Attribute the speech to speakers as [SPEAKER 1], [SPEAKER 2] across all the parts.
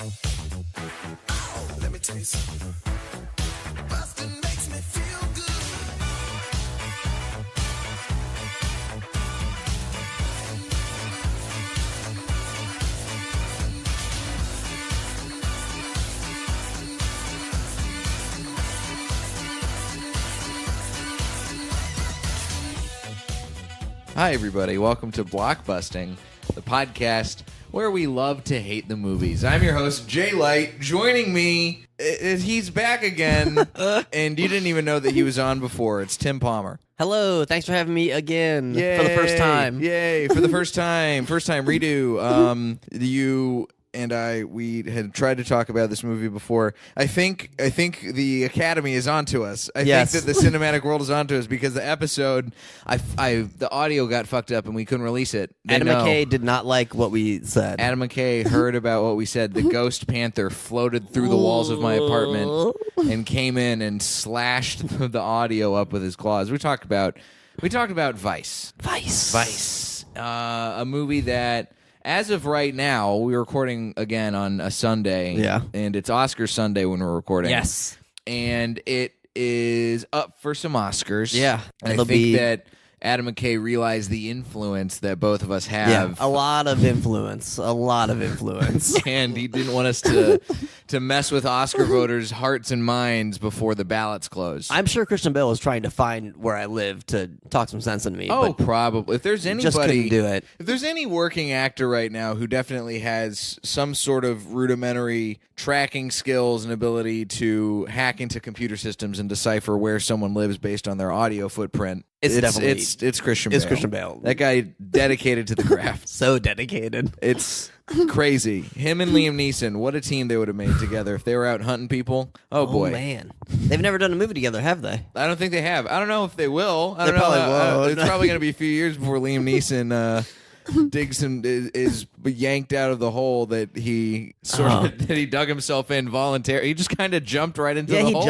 [SPEAKER 1] Oh, let me tell you something. Busting makes me feel good.
[SPEAKER 2] Hi, everybody. Welcome to Blockbusting, the podcast where we love to hate the movies. I'm your host, Jay Light. Joining me, he's back again, and you didn't even know that he was on before. It's Tim Palmer.
[SPEAKER 3] Hello, thanks for having me again
[SPEAKER 2] Yay,
[SPEAKER 3] for the first time.
[SPEAKER 2] Yay, for the first time. First time redo. You and we had tried to talk about this movie before. I think the Academy is onto us. I
[SPEAKER 3] Yes.
[SPEAKER 2] think that the cinematic world is onto us because the episode, the audio got fucked up and we couldn't release it.
[SPEAKER 3] Adam McKay did not like what we said.
[SPEAKER 2] Adam McKay heard about what we said. The Ghost Panther floated through the walls of my apartment and came in and slashed the audio up with his claws. We talked about Vice. Vice. A movie that, as of right now, we're recording again on a Sunday.
[SPEAKER 3] Yeah.
[SPEAKER 2] And it's Oscar Sunday when we're recording.
[SPEAKER 3] Yes.
[SPEAKER 2] And it is up for some Oscars.
[SPEAKER 3] Yeah.
[SPEAKER 2] And I think that Adam McKay realized the influence that both of us have.
[SPEAKER 3] Yeah, a lot of influence.
[SPEAKER 2] And he didn't want us to mess with Oscar voters' hearts and minds before the ballots close.
[SPEAKER 3] I'm sure Christian Bale was trying to find where I live to talk some sense into me.
[SPEAKER 2] Oh,
[SPEAKER 3] but
[SPEAKER 2] probably. If there's anybody,
[SPEAKER 3] just couldn't do it.
[SPEAKER 2] If there's any working actor right now who definitely has some sort of rudimentary tracking skills and ability to hack into computer systems and decipher where someone lives based on their audio footprint, it's Christian Bale.
[SPEAKER 3] It's Christian Bale.
[SPEAKER 2] That guy dedicated to the craft.
[SPEAKER 3] So dedicated.
[SPEAKER 2] It's crazy. Him and Liam Neeson, what a team they would have made together if they were out hunting people. Oh boy.
[SPEAKER 3] Oh, man. They've never done a movie together, have they?
[SPEAKER 2] I don't think they have. I don't know if they will. I don't
[SPEAKER 3] They
[SPEAKER 2] know.
[SPEAKER 3] probably won't.
[SPEAKER 2] It's probably going to be a few years before Liam Neeson digs and is yanked out of the hole that he that he dug himself in voluntarily. He just kind of jumped right into the hole.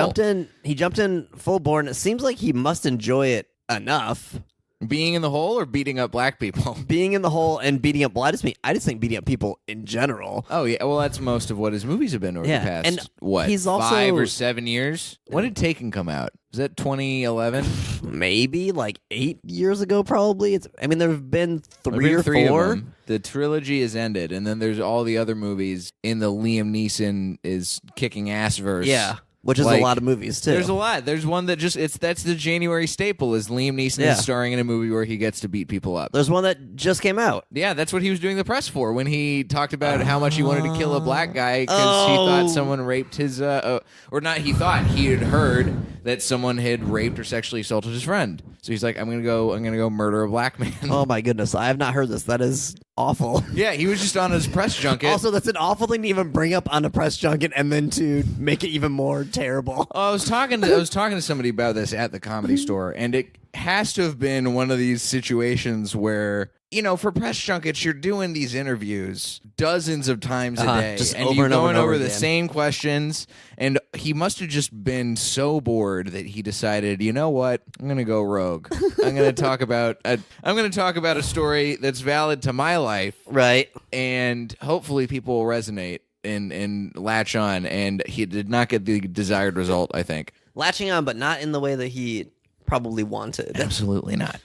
[SPEAKER 3] He jumped in full bore, and it seems like he must enjoy it enough.
[SPEAKER 2] Being in the hole or beating up black people?
[SPEAKER 3] Being in the hole and beating up. Well, I just think beating up people in general.
[SPEAKER 2] Oh yeah, well that's most of what his movies have been over the past
[SPEAKER 3] and he's also
[SPEAKER 2] 5 or 7 years. When did Taken come out? Was that 2011?
[SPEAKER 3] Maybe like 8 years ago, probably. There have been three or
[SPEAKER 2] three
[SPEAKER 3] four.
[SPEAKER 2] Of them. The trilogy is ended, and then there's all the other movies in the Liam Neeson is kicking ass verse.
[SPEAKER 3] Yeah. Which is
[SPEAKER 2] Like,
[SPEAKER 3] a lot of movies, too.
[SPEAKER 2] There's a lot. There's one that that's the January staple is Liam Neeson is starring in a movie where he gets to beat people up.
[SPEAKER 3] There's one that just came out.
[SPEAKER 2] Yeah, that's what he was doing the press for when he talked about how much he wanted to kill a black guy because he thought someone raped his or not. He thought he had heard that someone had raped or sexually assaulted his friend. So he's like, I'm gonna go murder a black man.
[SPEAKER 3] Oh my goodness, I have not heard this. That is awful.
[SPEAKER 2] Yeah, he was just on his press junket.
[SPEAKER 3] Also, that's an awful thing to even bring up on a press junket and then to make it even more terrible.
[SPEAKER 2] I was talking to somebody about this at the Comedy Store, and it has to have been one of these situations where, for press junkets, you're doing these interviews dozens of times a day,
[SPEAKER 3] just
[SPEAKER 2] and
[SPEAKER 3] over
[SPEAKER 2] you're
[SPEAKER 3] and over
[SPEAKER 2] going
[SPEAKER 3] and over
[SPEAKER 2] over the
[SPEAKER 3] again.
[SPEAKER 2] same questions. And he must have just been so bored that he decided, you know what, I'm going to go rogue. I'm going to talk about a story that's valid to my life,
[SPEAKER 3] Right.
[SPEAKER 2] and hopefully people will resonate and latch on. And he did not get the desired result, I think.
[SPEAKER 3] Latching on, but not in the way that he probably wanted.
[SPEAKER 2] Absolutely not.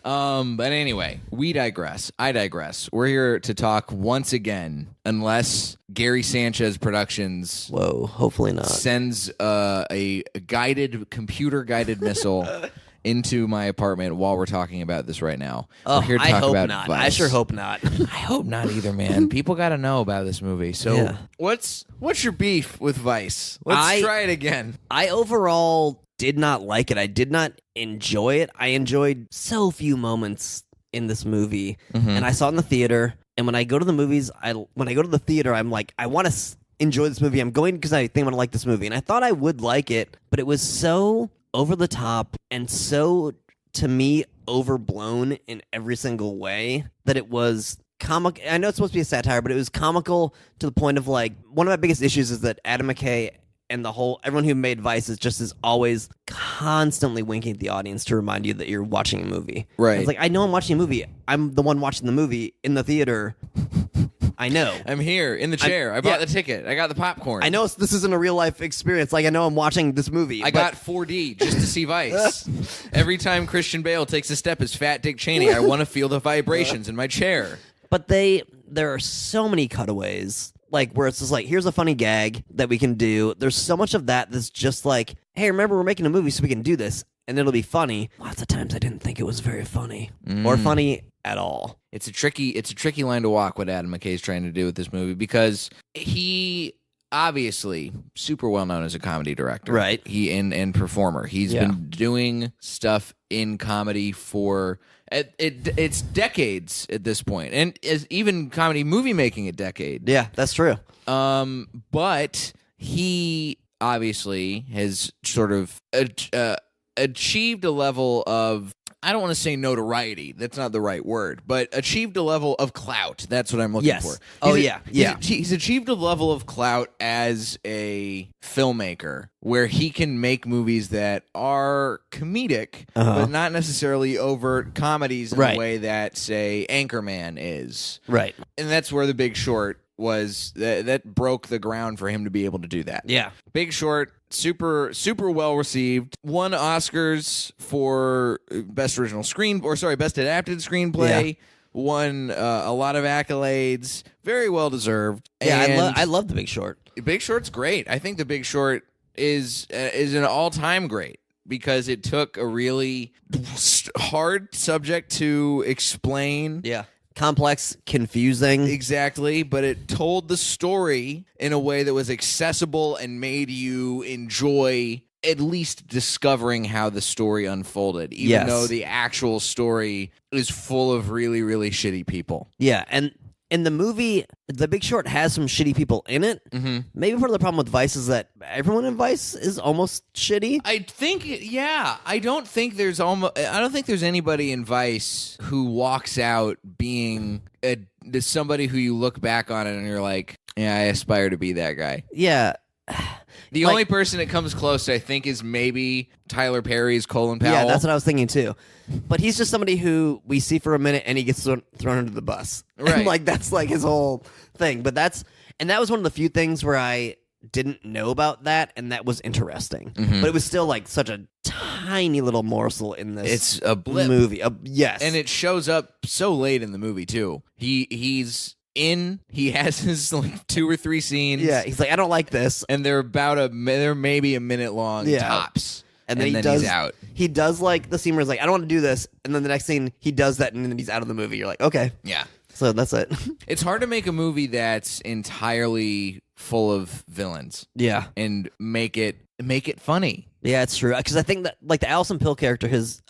[SPEAKER 2] But anyway, we digress. I digress. We're here to talk once again, unless Gary Sanchez Productions
[SPEAKER 3] Whoa, hopefully not.
[SPEAKER 2] sends a computer-guided missile into my apartment while we're talking about this right now. We're here to
[SPEAKER 3] I
[SPEAKER 2] talk
[SPEAKER 3] hope
[SPEAKER 2] about
[SPEAKER 3] not.
[SPEAKER 2] Vice.
[SPEAKER 3] I sure hope not.
[SPEAKER 2] I hope not either, man. People got to know about this movie. So
[SPEAKER 3] Yeah.
[SPEAKER 2] what's your beef with Vice? Let's try it again.
[SPEAKER 3] I overall did not like it. I did not enjoy it. I enjoyed so few moments in this movie, and I saw it in the theater. And when I go to the movies, when I go to the theater, I'm like, I want to enjoy this movie. I'm going because I think I'm going to like this movie, and I thought I would like it, but it was so over the top and so, to me, overblown in every single way that it was comic. I know it's supposed to be a satire, but it was comical to the point of, like, one of my biggest issues is that Adam McKay and everyone who made Vice is always constantly winking at the audience to remind you that you're watching a movie.
[SPEAKER 2] Right.
[SPEAKER 3] It's like, I know I'm watching a movie. I'm the one watching the movie in the theater. I know.
[SPEAKER 2] I'm here in the chair. I bought the ticket. I got the popcorn.
[SPEAKER 3] I know this isn't a real life experience. Like, I know I'm watching this movie.
[SPEAKER 2] I got 4D just to see Vice. Every time Christian Bale takes a step as Fat Dick Cheney, I want to feel the vibrations in my chair.
[SPEAKER 3] But there are so many cutaways, like, where it's just like, here's a funny gag that we can do. There's so much of that that's just like, hey, remember, we're making a movie so we can do this, and it'll be funny. Lots of times I didn't think it was very funny or funny at all.
[SPEAKER 2] It's a tricky line to walk, what Adam McKay's trying to do with this movie, because he obviously super well known as a comedy director,
[SPEAKER 3] right?
[SPEAKER 2] He and performer. He's been doing stuff in comedy for it's decades at this point, and even comedy movie making a decade.
[SPEAKER 3] Yeah, that's true.
[SPEAKER 2] But he obviously has sort of achieved a level of, I don't want to say notoriety. That's not the right word, but achieved a level of clout. That's what I'm looking for. He's achieved a level of clout as a filmmaker where he can make movies that are comedic, but not necessarily overt comedies in the way that, say, Anchorman is.
[SPEAKER 3] Right.
[SPEAKER 2] And that's where The Big Short was. That broke the ground for him to be able to do that.
[SPEAKER 3] Yeah.
[SPEAKER 2] Big Short, super well received. Won Oscars for best adapted screenplay.
[SPEAKER 3] Yeah.
[SPEAKER 2] Won a lot of accolades. Very well deserved.
[SPEAKER 3] Yeah,
[SPEAKER 2] And
[SPEAKER 3] I love The Big Short.
[SPEAKER 2] Big Short's great. I think The Big Short is an all-time great because it took a really hard subject to explain.
[SPEAKER 3] Yeah. Complex, confusing.
[SPEAKER 2] Exactly, but it told the story in a way that was accessible and made you enjoy at least discovering how the story unfolded, even though the actual story is full of really, really shitty people.
[SPEAKER 3] Yeah, and in the movie, The Big Short has some shitty people in it. Mm-hmm. Maybe part of the problem with Vice is that everyone in Vice is almost shitty.
[SPEAKER 2] I think, I don't think there's anybody in Vice who walks out being somebody who you look back on it and you're like, yeah, I aspire to be that guy.
[SPEAKER 3] Yeah.
[SPEAKER 2] The only person that comes close, I think, is maybe Tyler Perry's Colin Powell.
[SPEAKER 3] Yeah, that's what I was thinking too. But he's just somebody who we see for a minute and he gets thrown under the bus.
[SPEAKER 2] Right.
[SPEAKER 3] And that's like his whole thing. But that was one of the few things where I didn't know about that, and that was interesting. Mm-hmm. But it was still like such a tiny little morsel in this
[SPEAKER 2] it's a blip.
[SPEAKER 3] movie. Yes.
[SPEAKER 2] And it shows up so late in the movie too. He has his like 2 or 3 scenes.
[SPEAKER 3] Yeah, he's like, I don't like this,
[SPEAKER 2] and they're maybe a minute long tops. And then he's out.
[SPEAKER 3] He does like the scene where he's like, I don't want to do this, and then the next scene he does that, and then he's out of the movie. You're like, okay,
[SPEAKER 2] yeah.
[SPEAKER 3] So that's it.
[SPEAKER 2] It's hard to make a movie that's entirely full of villains.
[SPEAKER 3] Yeah,
[SPEAKER 2] and make it funny.
[SPEAKER 3] Yeah, it's true. Because I think that like the Alison Pill character, his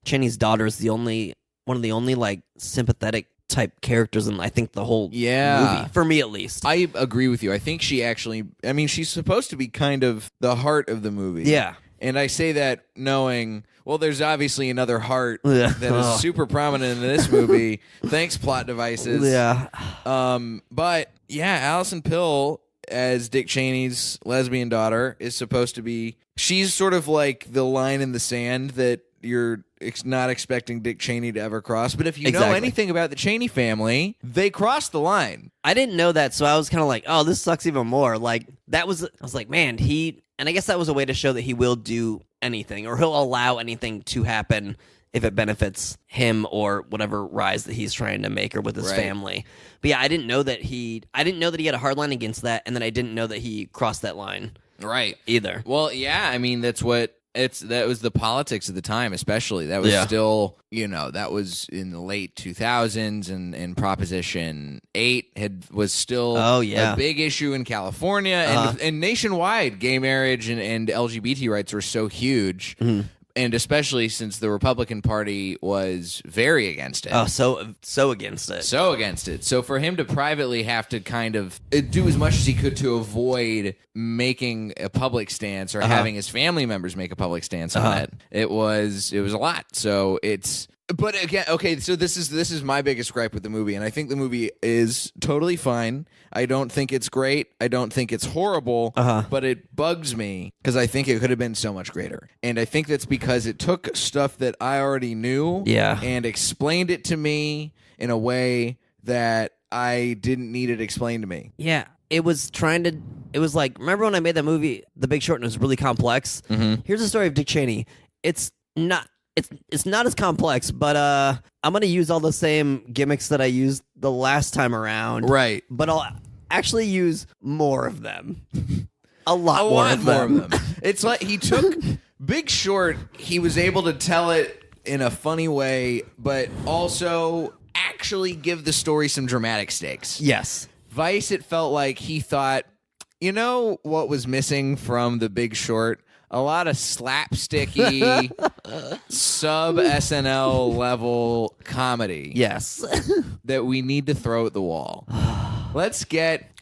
[SPEAKER 3] Cheney's daughter, is one of the only like sympathetic type characters in I think the whole movie, for me at least.
[SPEAKER 2] I agree with you. I think she's supposed to be kind of the heart of the movie.
[SPEAKER 3] Yeah.
[SPEAKER 2] And I say that knowing, well, there's obviously another heart that is super prominent in this movie. Thanks, plot devices.
[SPEAKER 3] Yeah.
[SPEAKER 2] But yeah, Alison Pill as Dick Cheney's lesbian daughter is supposed to be, she's sort of like the line in the sand that you're not expecting Dick Cheney to ever cross. But if you know anything about the Cheney family, they crossed the line.
[SPEAKER 3] I didn't know that, so I was kind of like, oh, this sucks even more. Like, I was like, man, and I guess that was a way to show that he will do anything, or he'll allow anything to happen if it benefits him or whatever rise that he's trying to make or with his family. But yeah, I didn't know that he had a hard line against that, and then I didn't know that he crossed that line.
[SPEAKER 2] Right.
[SPEAKER 3] Either.
[SPEAKER 2] Well, yeah, I mean, that was the politics of the time, especially. That was still, that was in the late 2000s, and Proposition 8 was still a big issue in California, and nationwide. Gay marriage and LGBT rights were so huge. Mm-hmm. And especially since the Republican Party was very against it.
[SPEAKER 3] Oh, so against it.
[SPEAKER 2] So against it. So for him to privately have to kind of do as much as he could to avoid making a public stance or having his family members make a public stance on it, it was a lot. So but again, okay, so this is my biggest gripe with the movie, and I think the movie is totally fine. I don't think it's great. I don't think it's horrible, but it bugs me because I think it could have been so much greater. And I think that's because it took stuff that I already knew and explained it to me in a way that I didn't need it explained to me.
[SPEAKER 3] Yeah, it was like, remember when I made that movie, The Big Short, and it was really complex?
[SPEAKER 2] Mm-hmm.
[SPEAKER 3] Here's the story of Dick Cheney. It's not as complex, but I'm gonna use all the same gimmicks that I used the last time around.
[SPEAKER 2] Right.
[SPEAKER 3] But I'll actually use more of them. A lot
[SPEAKER 2] More
[SPEAKER 3] of them.
[SPEAKER 2] of them. It's like he took Big Short, he was able to tell it in a funny way, but also actually give the story some dramatic stakes.
[SPEAKER 3] Yes.
[SPEAKER 2] Vice, it felt like he thought, you know what was missing from The Big Short? A lot of slapsticky, sub SNL level comedy.
[SPEAKER 3] Yes.
[SPEAKER 2] That we need to throw at the wall.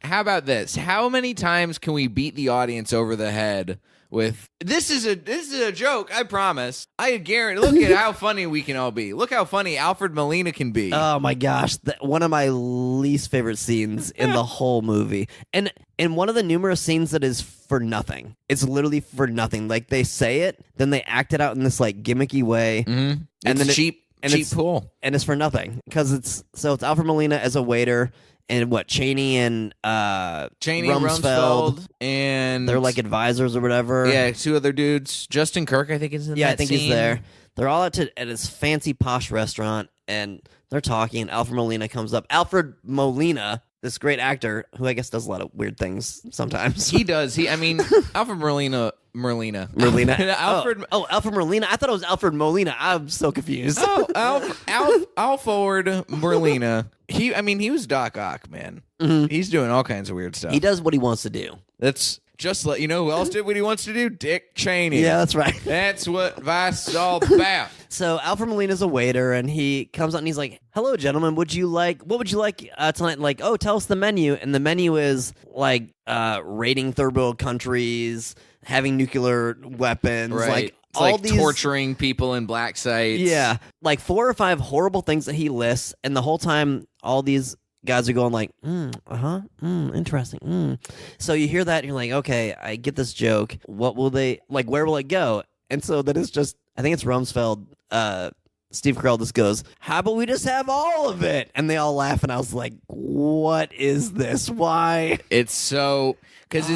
[SPEAKER 2] How about this? How many times can we beat the audience over the head with this is a joke, I promise. I guarantee. Look at how funny we can all be. Look how funny Alfred Molina can be.
[SPEAKER 3] Oh my gosh, one of my least favorite scenes in the whole movie. And one of the numerous scenes that is for nothing. It's literally for nothing. Like, they say it, then they act it out in this like gimmicky way.
[SPEAKER 2] Mm-hmm.
[SPEAKER 3] And
[SPEAKER 2] it's
[SPEAKER 3] then
[SPEAKER 2] cheap pool.
[SPEAKER 3] And it's for nothing. Because it's Alfred Molina as a waiter, and Cheney and Rumsfeld,
[SPEAKER 2] and
[SPEAKER 3] they're like advisors or whatever.
[SPEAKER 2] Yeah, two other dudes. Justin Kirk, I think, is in that
[SPEAKER 3] I think
[SPEAKER 2] scene.
[SPEAKER 3] he's there. They're all at this fancy posh restaurant, and they're talking, and Alfred Molina comes up. Alfred Molina, this great actor, who I guess does a lot of weird things sometimes.
[SPEAKER 2] He does. Alfred Merlina.
[SPEAKER 3] Alfred. Oh, Alfred Molina. I thought it was Alfred Molina. I'm so confused.
[SPEAKER 2] Oh, Alfred Molina. He was Doc Ock, man.
[SPEAKER 3] Mm-hmm.
[SPEAKER 2] He's doing all kinds of weird stuff.
[SPEAKER 3] He does what he wants to do.
[SPEAKER 2] That's just like, you know who else did what he wants to do? Dick Cheney.
[SPEAKER 3] Yeah, that's right.
[SPEAKER 2] That's what Vice is all about.
[SPEAKER 3] So Alfred Molina's a waiter, and he comes out and he's like, "Hello, gentlemen. What would you like tonight?" Like, "Oh, tell us the menu." And the menu is like raiding third world countries, having nuclear weapons,
[SPEAKER 2] Right.
[SPEAKER 3] like
[SPEAKER 2] It's
[SPEAKER 3] all
[SPEAKER 2] like
[SPEAKER 3] these
[SPEAKER 2] torturing people in black sites.
[SPEAKER 3] Yeah, like 4 or 5 horrible things that he lists, and the whole time, all these guys are going like, interesting. So you hear that, and you're like, okay, I get this joke. What will they like? Where will it go? And so then it's just, I think it's Rumsfeld. Steve Carell just goes, "How about we just have all of it?" And they all laugh, and I was like, "What is this? Why?"
[SPEAKER 2] It's so because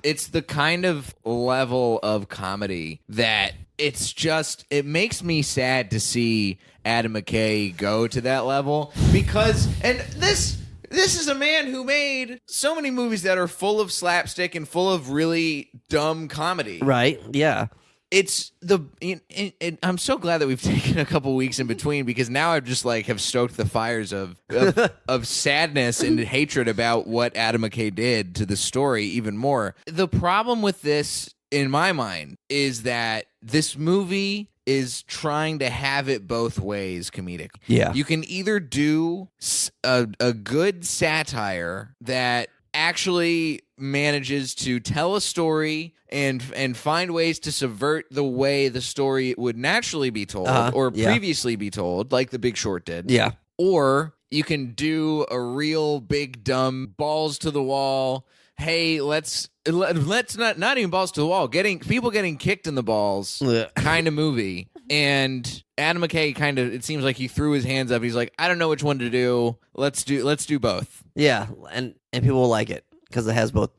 [SPEAKER 2] it's the kind of level of comedy that it makes me sad to see Adam McKay go to that level, because this is a man who made so many movies that are full of slapstick and full of really dumb comedy.
[SPEAKER 3] Right? Yeah.
[SPEAKER 2] I'm so glad that we've taken a couple weeks in between, because now I've just have stoked the fires of sadness and hatred about what Adam McKay did to the story even more. The problem with this, in my mind, is that this movie is trying to have it both ways comedic.
[SPEAKER 3] Yeah.
[SPEAKER 2] You can either do a good satire that actually manages to tell a story and find ways to subvert the way the story would naturally be told or previously be told, like The Big Short did.
[SPEAKER 3] Yeah.
[SPEAKER 2] Or you can do a real big dumb balls to the wall. Hey, let's not even balls to the wall. People getting kicked in the balls kind of movie. And Adam McKay it seems like he threw his hands up. He's like, I don't know which one to do. Let's do both.
[SPEAKER 3] Yeah, and people will like it because it has both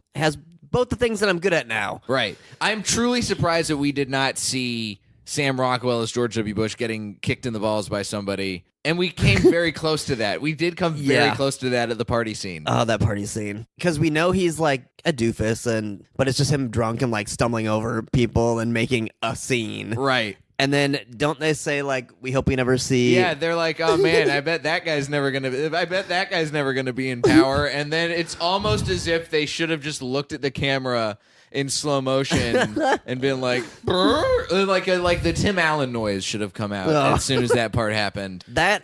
[SPEAKER 3] the things that I'm good at now.
[SPEAKER 2] Right. I'm truly surprised that we did not see Sam Rockwell as George W. Bush getting kicked in the balls by somebody. And we came very close to that. We did come very close to that at the party scene.
[SPEAKER 3] Oh, that party scene. Because we know he's like a doofus, but it's just him drunk and like stumbling over people and making a scene.
[SPEAKER 2] Right.
[SPEAKER 3] And then don't they say like, we hope we never see?
[SPEAKER 2] Yeah, they're like, oh man, I bet that guy's never gonna be in power. And then it's almost as if they should have just looked at the camera in slow motion and been like, brrr, like the Tim Allen noise should have come out as soon as that part happened.
[SPEAKER 3] That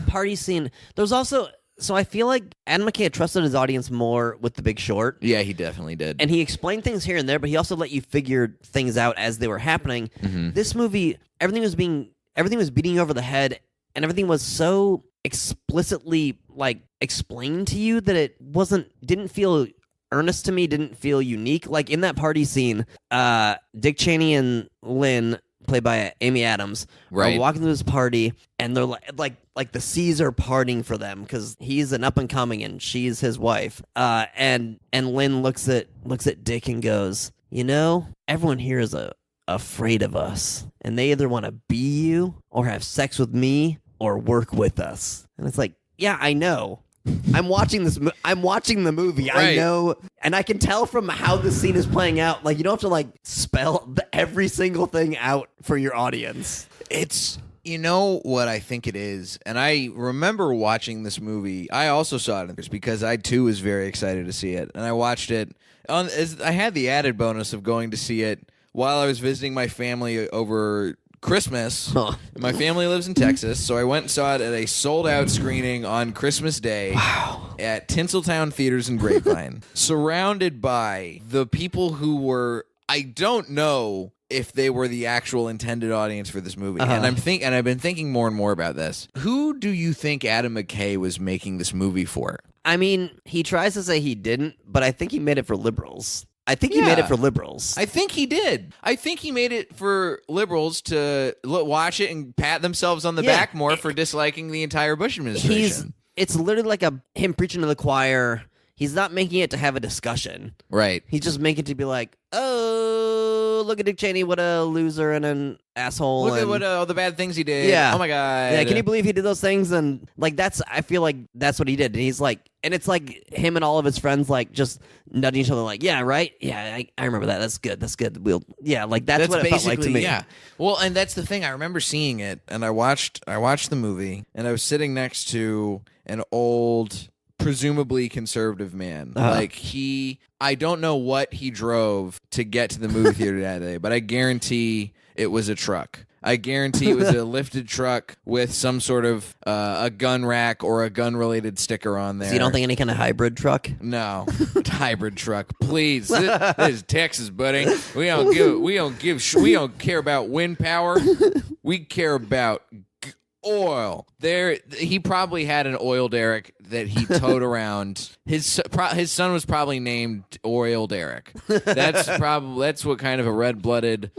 [SPEAKER 3] party scene. There's also, so I feel like Adam McKay had trusted his audience more with The Big Short.
[SPEAKER 2] Yeah, he definitely did.
[SPEAKER 3] And he explained things here and there, but he also let you figure things out as they were happening.
[SPEAKER 2] Mm-hmm.
[SPEAKER 3] This movie, everything was beating you over the head, and everything was so explicitly like explained to you that it didn't feel earnest to me, didn't feel unique. Like in that party scene, Dick Cheney and Lynn played by Amy Adams,
[SPEAKER 2] Right.
[SPEAKER 3] are walking to this party, and they're like the seas are parting for them because he's an up and coming and she's his wife. And Lynn looks at Dick and goes, everyone here is afraid of us, and they either want to be you or have sex with me or work with us. And it's like, yeah, I know. I'm watching this. I'm watching the movie.
[SPEAKER 2] Right.
[SPEAKER 3] I know, and I can tell from how the scene is playing out. Like, you don't have to spell every single thing out for your audience.
[SPEAKER 2] It's, what I think it is, and I remember watching this movie. I also saw it in theaters because I too was very excited to see it, and I watched it. I had the added bonus of going to see it while I was visiting my family over Christmas.
[SPEAKER 3] Huh.
[SPEAKER 2] My family lives in Texas, so I went and saw it at a sold-out screening on Christmas Day at Tinseltown Theaters in Grapevine, surrounded by the people who were, I don't know if they were the actual intended audience for this movie. And I've been thinking more and more about this. Who do you think Adam McKay was making this movie for?
[SPEAKER 3] I mean, he tries to say he didn't, but I think he made it for liberals. I think he made it for liberals.
[SPEAKER 2] I think he did. I think he made it for liberals to watch it and pat themselves on the back more for disliking the entire Bush administration.
[SPEAKER 3] It's literally like him preaching to the choir. He's not making it to have a discussion.
[SPEAKER 2] Right.
[SPEAKER 3] He's just making it to be like, oh, look at Dick Cheney, what a loser and an asshole.
[SPEAKER 2] Look at what all the bad things he did.
[SPEAKER 3] Yeah.
[SPEAKER 2] Oh my God.
[SPEAKER 3] Yeah, can you believe he did those things? And I feel like that's what he did. And he's like, and it's like him and all of his friends just nudging each other like, yeah, right? Yeah, I remember that. That's good. That's good. That's what it felt like to me.
[SPEAKER 2] Yeah. Well, and that's the thing. I remember seeing it, and I watched the movie, and I was sitting next to an old, presumably conservative man. I don't know what he drove to get to the movie theater that day, but I guarantee it was a truck. I guarantee it was a lifted truck with some sort of a gun rack or a gun-related sticker on there.
[SPEAKER 3] So you don't think any kind of hybrid truck?
[SPEAKER 2] No, hybrid truck, please. This is Texas, buddy. We don't care about wind power. We care about oil. He probably had an oil derrick that he towed around. His son was probably named Oil Derrick. That's what kind of a red-blooded,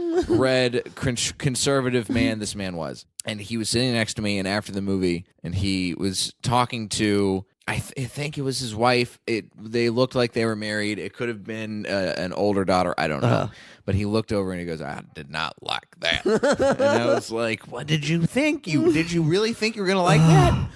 [SPEAKER 2] conservative man this man was. And he was sitting next to me, and after the movie, and he was talking to, I think it was his wife. They looked like they were married. It could have been an older daughter. I don't know. But he looked over and he goes, I did not like that. And I was like, what did you think? Did you really think you were going to like that?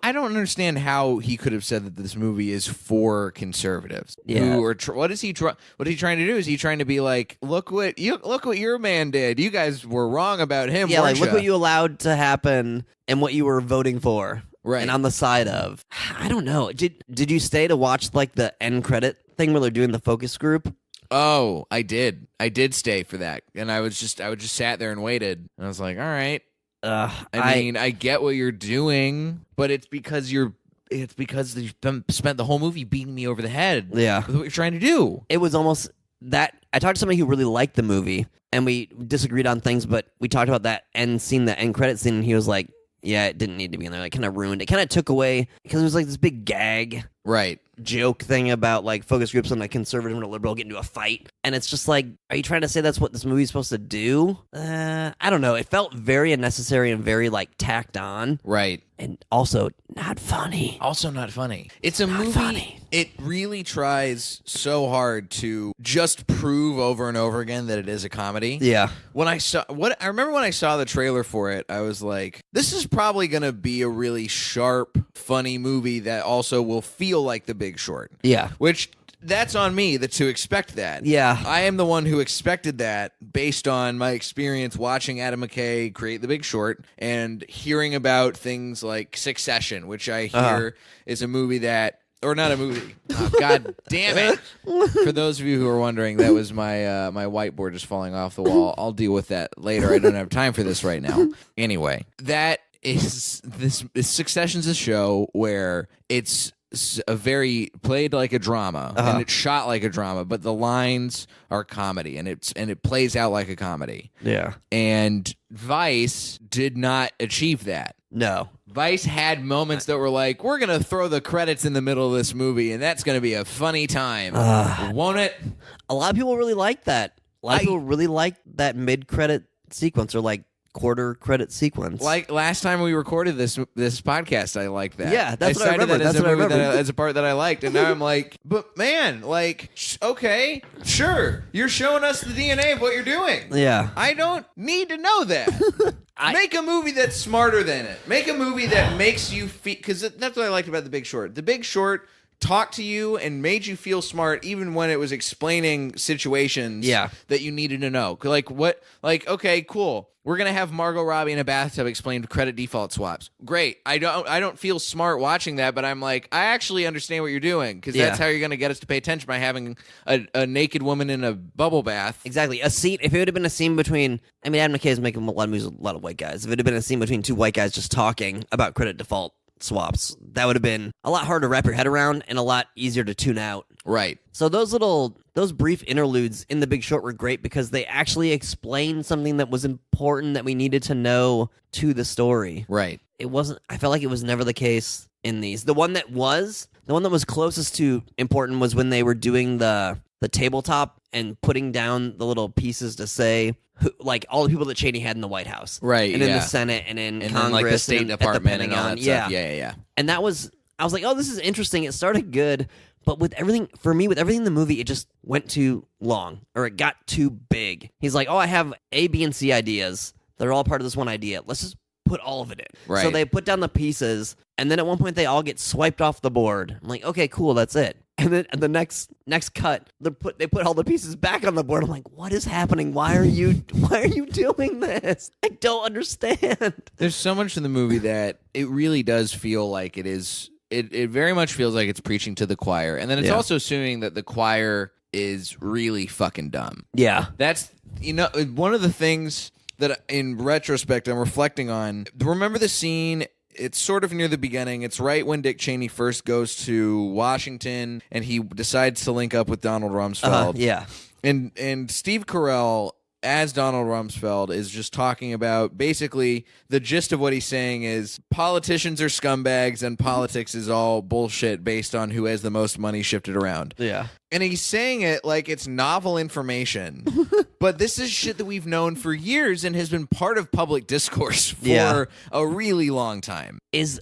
[SPEAKER 2] I don't understand how he could have said that this movie is for conservatives.
[SPEAKER 3] Yeah.
[SPEAKER 2] What is he trying to do? Is he trying to be like, look what your man did. You guys were wrong about him.
[SPEAKER 3] Yeah,
[SPEAKER 2] weren't
[SPEAKER 3] look
[SPEAKER 2] ya?
[SPEAKER 3] what you allowed to happen and what you were voting for.
[SPEAKER 2] Right.
[SPEAKER 3] And on the side of, I don't know. Did you stay to watch the end credit thing where they're doing the focus group?
[SPEAKER 2] Oh, I did. I did stay for that, and I just sat there and waited. And I was like, all right. I get what you're doing, but it's because you spent the whole movie beating me over the head.
[SPEAKER 3] Yeah.
[SPEAKER 2] With what you're trying to do.
[SPEAKER 3] It was almost that. I talked to somebody who really liked the movie, and we disagreed on things, but we talked about that end scene, the end credit scene, and he was like, yeah, it didn't need to be in there. It kind of ruined it. Kind of took away, because it was this big gag.
[SPEAKER 2] Right.
[SPEAKER 3] Joke thing about focus groups and a conservative and a liberal get into a fight. And it's just are you trying to say that's what this movie's supposed to do? I don't know. It felt very unnecessary and very tacked on.
[SPEAKER 2] Right.
[SPEAKER 3] And also not funny.
[SPEAKER 2] It's a movie.
[SPEAKER 3] Funny.
[SPEAKER 2] It really tries so hard to just prove over and over again that it is a comedy.
[SPEAKER 3] Yeah.
[SPEAKER 2] I remember when I saw the trailer for it, I was like, this is probably going to be a really sharp, funny movie that also will feel like The Big Short.
[SPEAKER 3] Yeah.
[SPEAKER 2] Which that's on me to expect that.
[SPEAKER 3] Yeah.
[SPEAKER 2] I am the one who expected that based on my experience watching Adam McKay create The Big Short and hearing about things like Succession, which I hear is a movie that, or not a movie. Oh, God damn it. For those of you who are wondering, that was my my whiteboard just falling off the wall. I'll deal with that later. I don't have time for this right now. Anyway, Succession's a show where it's a very played like a drama and it's shot like a drama, but the lines are comedy and it plays out like a comedy.
[SPEAKER 3] Yeah.
[SPEAKER 2] And Vice did not achieve that.
[SPEAKER 3] No.
[SPEAKER 2] Vice had moments that were like, we're going to throw the credits in the middle of this movie and that's going to be a funny time. Won't it?
[SPEAKER 3] A lot of people really like that. A lot of people really like that mid-credit sequence or like quarter credit sequence.
[SPEAKER 2] Like last time we recorded this podcast, I liked that.
[SPEAKER 3] Yeah, that's what I
[SPEAKER 2] cited
[SPEAKER 3] remember.
[SPEAKER 2] that as
[SPEAKER 3] That's
[SPEAKER 2] a
[SPEAKER 3] what I
[SPEAKER 2] movie
[SPEAKER 3] remember.
[SPEAKER 2] as a part that I liked, and now I'm like, but man, like, okay, sure, you're showing us the DNA of what you're doing.
[SPEAKER 3] Yeah.
[SPEAKER 2] I don't need to know that. Make a movie that's smarter than it. Make a movie that makes you feel, because that's what I liked about The Big Short. The Big Short talked to you and made you feel smart even when it was explaining situations that you needed to know. Like what? Like, okay, cool. We're gonna have Margot Robbie in a bathtub explain credit default swaps. Great. I don't feel smart watching that, but I'm like, I actually understand what you're doing, because that's how you're gonna get us to pay attention, by having a naked woman in a bubble bath.
[SPEAKER 3] Exactly. A scene. If it would have been a scene between, I mean, Adam McKay is making a lot of movies with a lot of white guys. If it would have been a scene between two white guys just talking about credit default swaps, that would have been a lot harder to wrap your head around and a lot easier to tune out.
[SPEAKER 2] Right.
[SPEAKER 3] So those brief interludes in The Big Short were great because they actually explained something that was important that we needed to know to the story.
[SPEAKER 2] Right.
[SPEAKER 3] It wasn't, I felt like it was never the case in these. The one that was closest to important was when they were doing the tabletop and putting down the little pieces to say like all the people that Cheney had in the White House.
[SPEAKER 2] Right.
[SPEAKER 3] And in the Senate and in Congress
[SPEAKER 2] then, like, the State
[SPEAKER 3] and
[SPEAKER 2] Department
[SPEAKER 3] at the
[SPEAKER 2] and all
[SPEAKER 3] Pentagon.
[SPEAKER 2] that stuff. Yeah.
[SPEAKER 3] And that was, I was like, oh, this is interesting. It started good, but with everything in the movie, it just went too long, or it got too big. He's like, oh, I have A, B, and C ideas. They're all part of this one idea. Let's just put all of it in.
[SPEAKER 2] Right.
[SPEAKER 3] So they put down the pieces, and then at one point they all get swiped off the board. I'm like, okay, cool, that's it. And then at the next cut, they put all the pieces back on the board. I'm like, what is happening? Why are you doing this? I don't understand.
[SPEAKER 2] There's so much in the movie that it really does feel like it is. It very much feels like it's preaching to the choir, and then it's also assuming that the choir is really fucking dumb.
[SPEAKER 3] Yeah.
[SPEAKER 2] That's, one of the things that in retrospect I'm reflecting on. Remember the scene? It's sort of near the beginning. It's right when Dick Cheney first goes to Washington and he decides to link up with Donald Rumsfeld.
[SPEAKER 3] Yeah.
[SPEAKER 2] And Steve Carell as Donald Rumsfeld is just talking about, basically the gist of what he's saying is politicians are scumbags and politics is all bullshit based on who has the most money shifted around.
[SPEAKER 3] Yeah.
[SPEAKER 2] And he's saying it like it's novel information. But this is shit that we've known for years and has been part of public discourse for a really long time.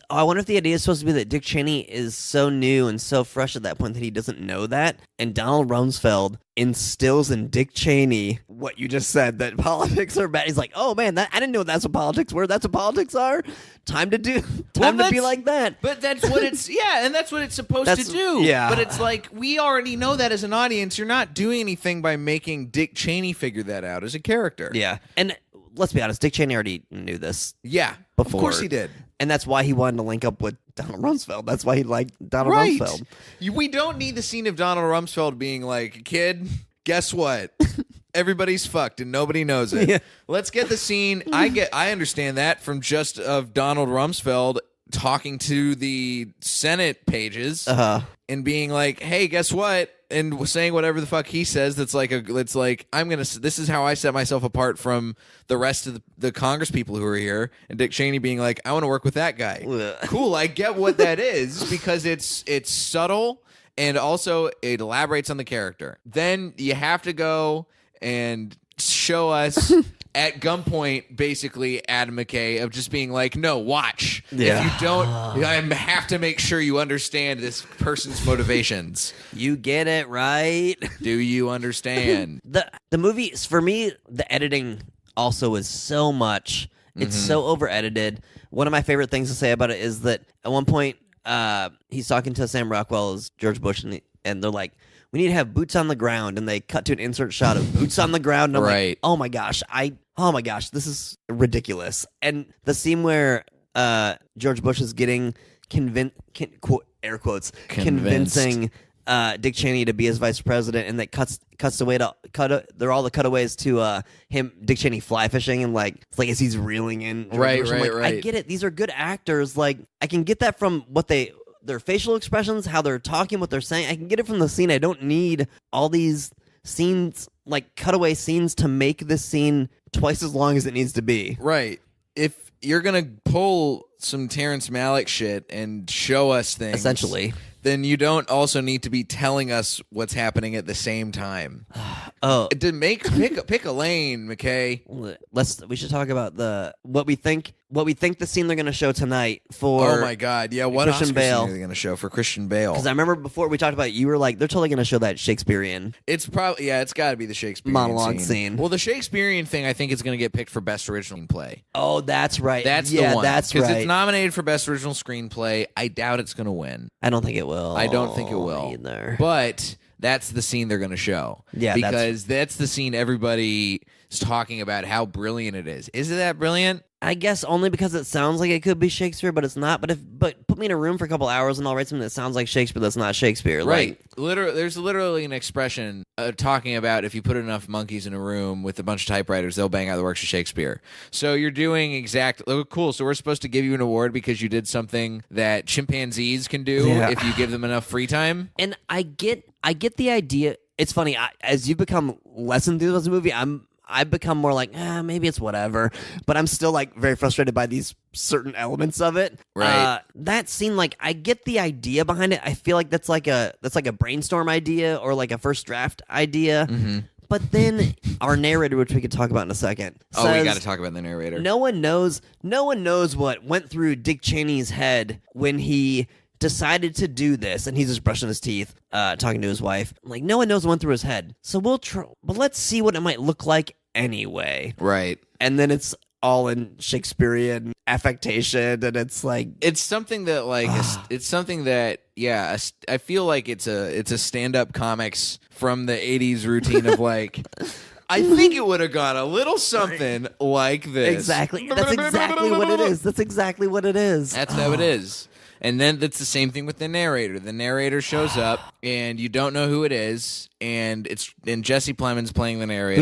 [SPEAKER 3] I wonder if the idea is supposed to be that Dick Cheney is so new and so fresh at that point that he doesn't know that, and Donald Rumsfeld instills in Dick Cheney what you just said, that politics are bad. He's like, oh man, I didn't know that's what politics were. That's what politics are. Time to be like that.
[SPEAKER 2] But that's what it's and that's what it's supposed to do.
[SPEAKER 3] Yeah.
[SPEAKER 2] But it's like, we already know that as an audience. You're not doing anything by making Dick Cheney figure that out as a character.
[SPEAKER 3] Yeah. And let's be honest, Dick Cheney already knew this.
[SPEAKER 2] Yeah.
[SPEAKER 3] Before.
[SPEAKER 2] Of course he did.
[SPEAKER 3] And that's why he wanted to link up with Donald Rumsfeld. That's why he liked Donald
[SPEAKER 2] Right.
[SPEAKER 3] Rumsfeld.
[SPEAKER 2] We don't need the scene of Donald Rumsfeld being like, kid, guess what? Everybody's fucked and nobody knows it.
[SPEAKER 3] Yeah.
[SPEAKER 2] Let's get the scene. I understand that from just of Donald Rumsfeld talking to the Senate pages and being like, hey, guess what? And saying whatever the fuck he says. This is how I set myself apart from the rest of the Congress people who are here. And Dick Cheney being like, I want to work with that guy. Cool. I get what that is, because it's subtle. And also, it elaborates on the character. Then you have to go and show us at gunpoint, basically, Adam McKay, of just being like, no, watch.
[SPEAKER 3] Yeah.
[SPEAKER 2] If you don't, I have to make sure you understand this person's motivations.
[SPEAKER 3] You get it, right?
[SPEAKER 2] Do you understand?
[SPEAKER 3] The movie, for me, the editing also is so much. It's so over-edited. One of my favorite things to say about it is that at one point, he's talking to Sam Rockwell as George Bush, and they're like, we need to have boots on the ground, and they cut to an insert shot of boots on the ground, and I'm like, oh my gosh, this is ridiculous. And the scene where George Bush is getting air quotes, convincing Dick Cheney to be his vice president, and that cuts away to they're all the cutaways to Dick Cheney fly fishing, and like it's like as he's reeling in George Bush. I'm like, I get it, these are good actors. Like, I can get that from what their facial expressions, how they're talking, what they're saying. I can get it from the scene. I don't need all these scenes, like cutaway scenes, to make this scene twice as long as it needs to be.
[SPEAKER 2] Right. If you're gonna pull some Terrence Malick shit and show us things,
[SPEAKER 3] Essentially,
[SPEAKER 2] then you don't also need to be telling us what's happening at the same time.
[SPEAKER 3] Oh,
[SPEAKER 2] Pick a lane, McKay.
[SPEAKER 3] we should talk about what we think the scene they're going to show tonight for.
[SPEAKER 2] Oh my God! Yeah, what
[SPEAKER 3] Christian
[SPEAKER 2] Oscar
[SPEAKER 3] Bale.
[SPEAKER 2] scene are they going to show for Christian Bale?
[SPEAKER 3] Because I remember before we talked about it, you were like, they're totally going to show that Shakespearean.
[SPEAKER 2] It's probably it's got to be the Shakespearean
[SPEAKER 3] Monologue scene.
[SPEAKER 2] Well, the Shakespearean thing, I think, is going to get picked for best original screenplay.
[SPEAKER 3] Oh, that's right.
[SPEAKER 2] That's
[SPEAKER 3] yeah,
[SPEAKER 2] the one.
[SPEAKER 3] That's right.
[SPEAKER 2] Because it's nominated for best original screenplay. I doubt it's going to win.
[SPEAKER 3] I don't think it will.
[SPEAKER 2] I don't think it will
[SPEAKER 3] either.
[SPEAKER 2] But that's the scene they're going to show.
[SPEAKER 3] Yeah,
[SPEAKER 2] because that's the scene everybody is talking about how brilliant it is. Is it that brilliant?
[SPEAKER 3] I guess only because it sounds like it could be Shakespeare, but it's not. But put me in a room for a couple hours and I'll write something that sounds like Shakespeare that's not Shakespeare.
[SPEAKER 2] Right. There's literally an expression talking about if you put enough monkeys in a room with a bunch of typewriters, they'll bang out the works of Shakespeare. So you're doing cool. So we're supposed to give you an award because you did something that chimpanzees can do if you give them enough free time.
[SPEAKER 3] And I get the idea. It's funny. As you become less enthused with the movie, I've become more like, maybe it's whatever. But I'm still like very frustrated by these certain elements of it.
[SPEAKER 2] Right.
[SPEAKER 3] That scene, like, I get the idea behind it. I feel like that's like a brainstorm idea or like a first draft idea.
[SPEAKER 2] Mm-hmm.
[SPEAKER 3] But then our narrator, which we could talk about in a second, says,
[SPEAKER 2] we got to talk about the narrator.
[SPEAKER 3] No one knows what went through Dick Cheney's head when he decided to do this, and he's just brushing his teeth, talking to his wife. Like, no one knows what went through his head. So but let's see what it might look like anyway.
[SPEAKER 2] Right.
[SPEAKER 3] And then it's all in Shakespearean affectation, and it's like
[SPEAKER 2] it's something that I feel like it's a stand-up comics from the 80s routine of like I think it would have gone a little something like this.
[SPEAKER 3] Exactly. That's exactly what it is.
[SPEAKER 2] That's how it is. And then that's the same thing with the narrator. The narrator shows up, and you don't know who it is, and Jesse Plemons playing the narrator.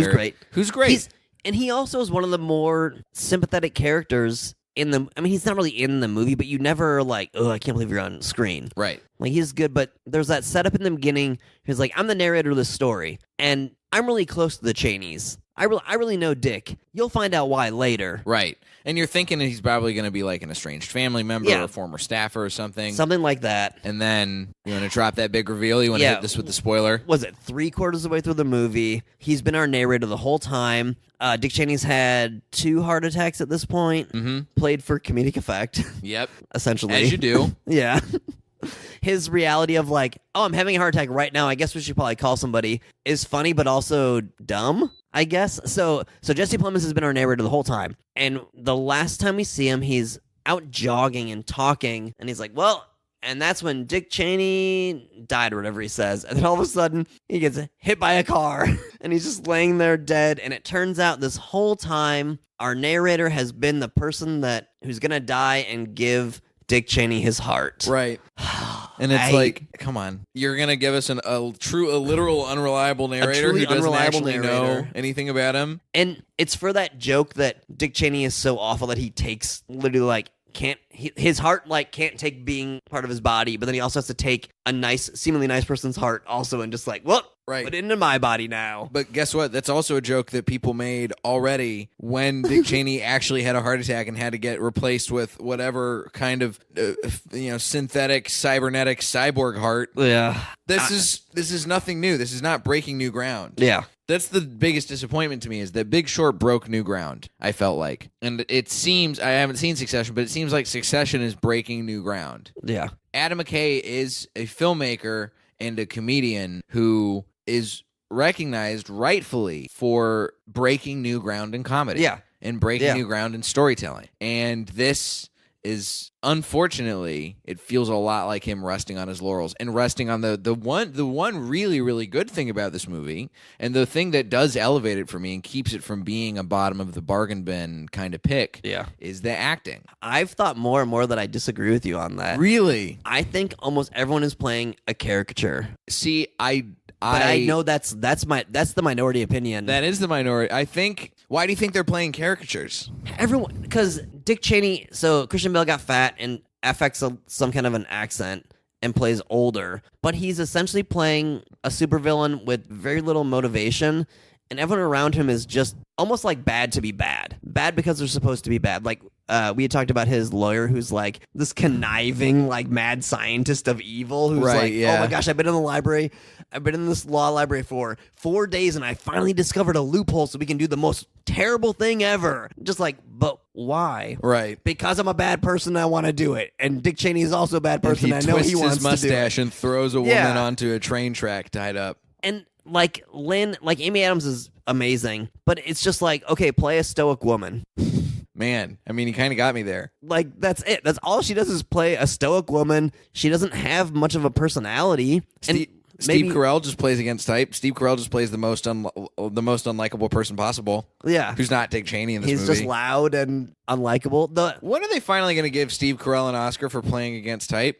[SPEAKER 2] Who's great.
[SPEAKER 3] He also is one of the more sympathetic characters in the. I mean, he's not really in the movie, but you never are like, oh, I can't believe you're on screen.
[SPEAKER 2] Right.
[SPEAKER 3] Like, he's good, but there's that setup in the beginning. He's like, I'm the narrator of this story, and I'm really close to the Cheneys. I really know Dick. You'll find out why later.
[SPEAKER 2] Right. And you're thinking that he's probably going to be like an estranged family member or a former staffer or something.
[SPEAKER 3] Something like that.
[SPEAKER 2] And then you want to drop that big reveal? You want to hit this with the spoiler?
[SPEAKER 3] Was it 3/4 of the way through the movie? He's been our narrator the whole time. Dick Cheney's had 2 heart attacks at this point.
[SPEAKER 2] Mm-hmm.
[SPEAKER 3] Played for comedic effect.
[SPEAKER 2] Yep.
[SPEAKER 3] Essentially.
[SPEAKER 2] As you do.
[SPEAKER 3] Yeah. His reality of like, oh, I'm having a heart attack right now. I guess we should probably call somebody is funny, but also dumb, I guess. So Jesse Plemons has been our narrator the whole time. And the last time we see him, he's out jogging and talking. And he's like, well, and that's when Dick Cheney died or whatever he says. And then all of a sudden, he gets hit by a car. And he's just laying there dead. And it turns out this whole time, our narrator has been the person who's going to die and give Dick Cheney his heart.
[SPEAKER 2] Right. And it's like, come on. You're going to give us a literal, unreliable narrator who doesn't actually know anything about him?
[SPEAKER 3] And it's for that joke that Dick Cheney is so awful that he takes literally like, his heart like can't take being part of his body, but then he also has to take a seemingly nice person's heart also and just like, well, put it into my body now.
[SPEAKER 2] But guess what? That's also a joke that people made already when Dick Cheney actually had a heart attack and had to get replaced with whatever kind of synthetic cybernetic cyborg heart.
[SPEAKER 3] Yeah.
[SPEAKER 2] This is nothing new. This is not breaking new ground.
[SPEAKER 3] Yeah.
[SPEAKER 2] That's the biggest disappointment to me is that Big Short broke new ground, I felt like. And it seems, I haven't seen Succession, but it seems like Succession is breaking new ground.
[SPEAKER 3] Yeah.
[SPEAKER 2] Adam McKay is a filmmaker and a comedian who is recognized rightfully for breaking new ground in comedy.
[SPEAKER 3] Yeah.
[SPEAKER 2] And breaking new ground in storytelling. And this is, unfortunately, it feels a lot like him resting on his laurels and resting on the one really, really good thing about this movie, and the thing that does elevate it for me and keeps it from being a bottom of the bargain bin kind of pick is the acting.
[SPEAKER 3] I've thought more and more that I disagree with you on that.
[SPEAKER 2] Really?
[SPEAKER 3] I think almost everyone is playing a caricature.
[SPEAKER 2] See,
[SPEAKER 3] But I know that's the minority opinion.
[SPEAKER 2] That is the minority. I think. Why do you think they're playing caricatures?
[SPEAKER 3] Everyone, because Dick Cheney. So Christian Bale got fat and affects some kind of an accent and plays older, but he's essentially playing a supervillain with very little motivation, and everyone around him is just almost like bad to be bad. Bad because they're supposed to be bad. Like we had talked about his lawyer, who's like this conniving, like mad scientist of evil, who's
[SPEAKER 2] Right,
[SPEAKER 3] like,
[SPEAKER 2] yeah.
[SPEAKER 3] oh my gosh, I've been in the library, I've been in this law library for 4 days, and I finally discovered a loophole so we can do the most terrible thing ever. Just like, but why?
[SPEAKER 2] Right.
[SPEAKER 3] Because I'm a bad person, I want to do it. And Dick Cheney is also a bad person.
[SPEAKER 2] He
[SPEAKER 3] I know
[SPEAKER 2] twists
[SPEAKER 3] he wants
[SPEAKER 2] his mustache
[SPEAKER 3] to do it.
[SPEAKER 2] and throws a woman
[SPEAKER 3] Yeah.
[SPEAKER 2] onto a train track tied up.
[SPEAKER 3] And like Amy Adams is amazing, but it's just like, okay, play a stoic woman.
[SPEAKER 2] Man, I mean, he kind of got me there.
[SPEAKER 3] Like, that's it. That's all she does is play a stoic woman. She doesn't have much of a personality.
[SPEAKER 2] Steve Carell just plays against type. Steve Carell just plays the most unlikable person possible.
[SPEAKER 3] Yeah.
[SPEAKER 2] Who's not Dick Cheney in this movie.
[SPEAKER 3] He's just loud and unlikable.
[SPEAKER 2] When are they finally going to give Steve Carell an Oscar for playing against type?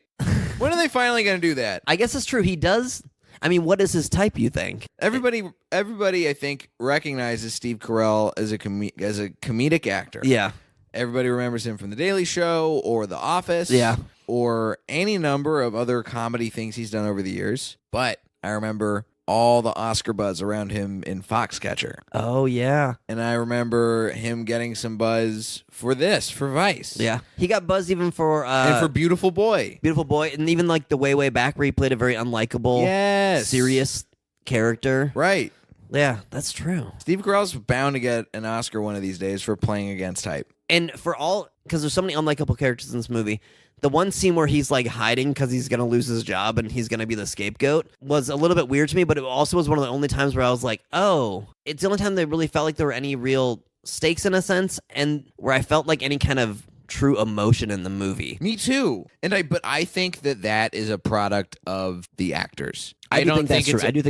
[SPEAKER 2] When are they finally going to do that?
[SPEAKER 3] I guess it's true. He does. I mean, what is his type, you think?
[SPEAKER 2] Everybody, I think, recognizes Steve Carell as a comedic actor.
[SPEAKER 3] Yeah.
[SPEAKER 2] Everybody remembers him from The Daily Show or The Office.
[SPEAKER 3] Yeah.
[SPEAKER 2] Or any number of other comedy things he's done over the years. But I remember all the Oscar buzz around him in Foxcatcher.
[SPEAKER 3] Oh, yeah.
[SPEAKER 2] And I remember him getting some buzz for Vice.
[SPEAKER 3] Yeah. He got buzz even for...
[SPEAKER 2] and for Beautiful Boy.
[SPEAKER 3] Beautiful Boy. And even like the Way Back where he played a very unlikable, serious character.
[SPEAKER 2] Right.
[SPEAKER 3] Yeah, that's true.
[SPEAKER 2] Steve Carell's bound to get an Oscar one of these days for playing against type.
[SPEAKER 3] And for all... Because there's so many unlikable characters in this movie... The one scene where he's like hiding because he's going to lose his job and he's going to be the scapegoat was a little bit weird to me, but it also was one of the only times where I was like, oh, it's the only time that really felt like there were any real stakes in a sense and where I felt like any kind of true emotion in the movie.
[SPEAKER 2] Me too. But I think that is a product of the actors.
[SPEAKER 3] I do think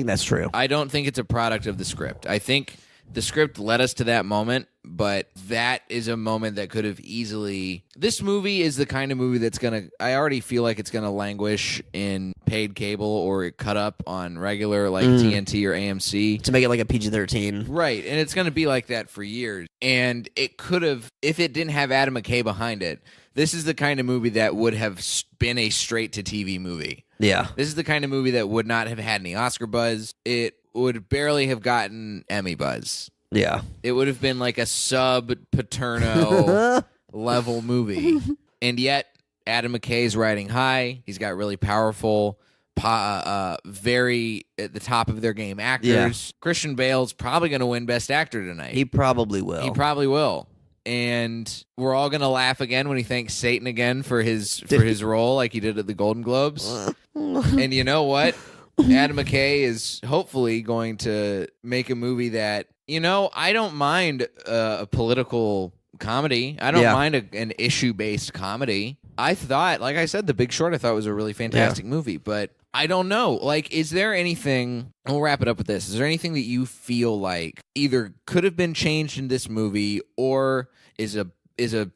[SPEAKER 3] that's true.
[SPEAKER 2] I don't think it's a product of the script. I think the script led us to that moment, but that is a moment that could have easily... This movie is the kind of movie that's going to... I already feel like it's going to languish in paid cable or cut up on regular like TNT or AMC.
[SPEAKER 3] To make it like a PG-13.
[SPEAKER 2] Right, and it's going to be like that for years. And it could have... If it didn't have Adam McKay behind it, this is the kind of movie that would have been a straight-to-TV movie.
[SPEAKER 3] Yeah.
[SPEAKER 2] This is the kind of movie that would not have had any Oscar buzz. It would barely have gotten Emmy buzz.
[SPEAKER 3] Yeah.
[SPEAKER 2] It would have been like a sub-Paterno level movie. And yet, Adam McKay's riding high. He's got really powerful, very at the top of their game actors.
[SPEAKER 3] Yeah.
[SPEAKER 2] Christian Bale's probably going to win Best Actor tonight.
[SPEAKER 3] He probably will.
[SPEAKER 2] He probably will. And we're all going to laugh again when he thanks Satan again for his role like he did at the Golden Globes. And you know what? Adam McKay is hopefully going to make a movie that, I don't mind a political comedy. I don't mind an issue-based comedy. I thought, like I said, The Big Short I thought was a really fantastic movie, but I don't know. Like, is there anything, and we'll wrap it up with this, is there anything that you feel like either could have been changed in this movie or is a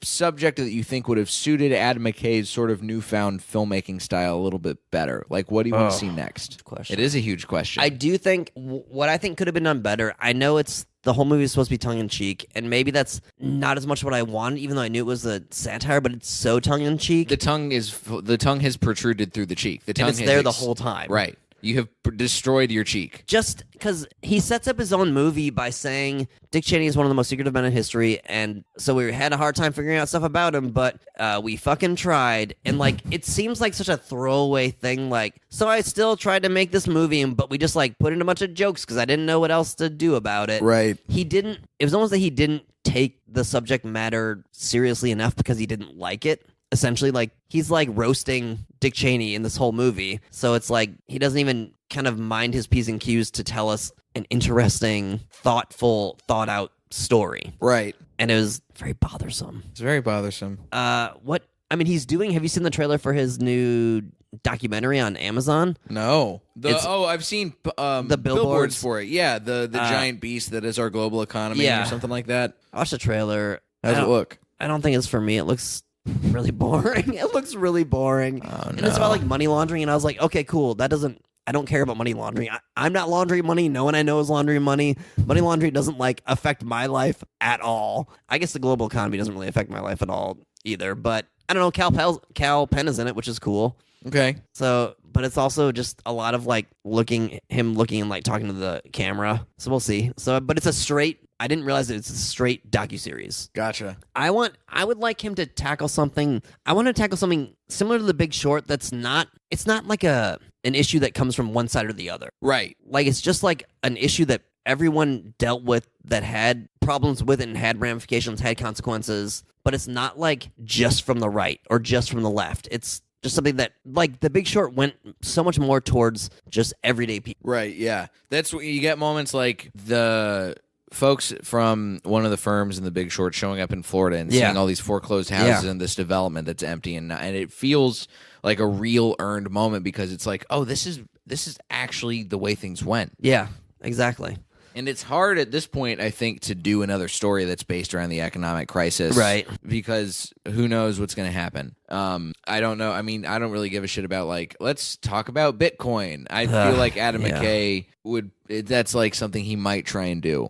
[SPEAKER 2] subject that you think would have suited Adam McKay's sort of newfound filmmaking style a little bit better? Like, what do you want to see next?
[SPEAKER 3] Question.
[SPEAKER 2] It is a huge question.
[SPEAKER 3] I do think what I think could have been done better. I know the whole movie is supposed to be tongue in cheek, and maybe that's not as much what I wanted, even though I knew it was a satire. But it's so tongue in cheek.
[SPEAKER 2] The tongue has protruded through the cheek. The tongue
[SPEAKER 3] and it's there the whole time.
[SPEAKER 2] Right. You have destroyed your cheek.
[SPEAKER 3] Just because he sets up his own movie by saying Dick Cheney is one of the most secretive men in history, and so we had a hard time figuring out stuff about him, but we fucking tried. And, like, it seems like such a throwaway thing, like, so I still tried to make this movie, but we just, like, put in a bunch of jokes because I didn't know what else to do about it.
[SPEAKER 2] Right.
[SPEAKER 3] It was almost like he didn't take the subject matter seriously enough because he didn't like it. Essentially, like, he's like roasting Dick Cheney in this whole movie. So it's like he doesn't even kind of mind his P's and Q's to tell us an interesting, thoughtful, thought out story.
[SPEAKER 2] Right.
[SPEAKER 3] And it was very bothersome.
[SPEAKER 2] It's very bothersome.
[SPEAKER 3] Have you seen the trailer for his new documentary on Amazon?
[SPEAKER 2] No. I've seen the billboards for it. Yeah, the giant beast that is our global economy or something like that.
[SPEAKER 3] I watched the trailer.
[SPEAKER 2] How does it look?
[SPEAKER 3] I don't think it's for me. It looks really boring. It looks really boring.
[SPEAKER 2] Oh, no.
[SPEAKER 3] And it's about like money laundering, and I was like, okay, cool. I don't care about money laundering. I'm not laundering money. No one I know is laundering money. Money laundering doesn't like affect my life at all. I guess the global economy doesn't really affect my life at all either. But I don't know. Cal Penn is in it, which is cool.
[SPEAKER 2] Okay.
[SPEAKER 3] So, but it's also just a lot of like looking and like talking to the camera. So we'll see. So, but it's a straight I didn't realize that it's a straight docuseries.
[SPEAKER 2] Gotcha.
[SPEAKER 3] I would like him to tackle something. I want to tackle something similar to The Big Short. It's not like an issue that comes from one side or the other.
[SPEAKER 2] Right.
[SPEAKER 3] Like it's just like an issue that everyone dealt with, that had problems with it and had ramifications, had consequences. But it's not like just from the right or just from the left. It's just something that, like, The Big Short went so much more towards just everyday people.
[SPEAKER 2] Right, yeah. That's what you get moments like the folks from one of the firms in The Big Short showing up in Florida and seeing all these foreclosed houses and this development that's empty, and it feels like a real earned moment because it's like, oh, this is actually the way things went.
[SPEAKER 3] Yeah, exactly.
[SPEAKER 2] And it's hard at this point, I think, to do another story that's based around the economic crisis.
[SPEAKER 3] Right. Because
[SPEAKER 2] who knows what's going to happen. I don't know. I mean, I don't really give a shit about, like, let's talk about Bitcoin. I feel like Adam McKay that's like something he might try and do.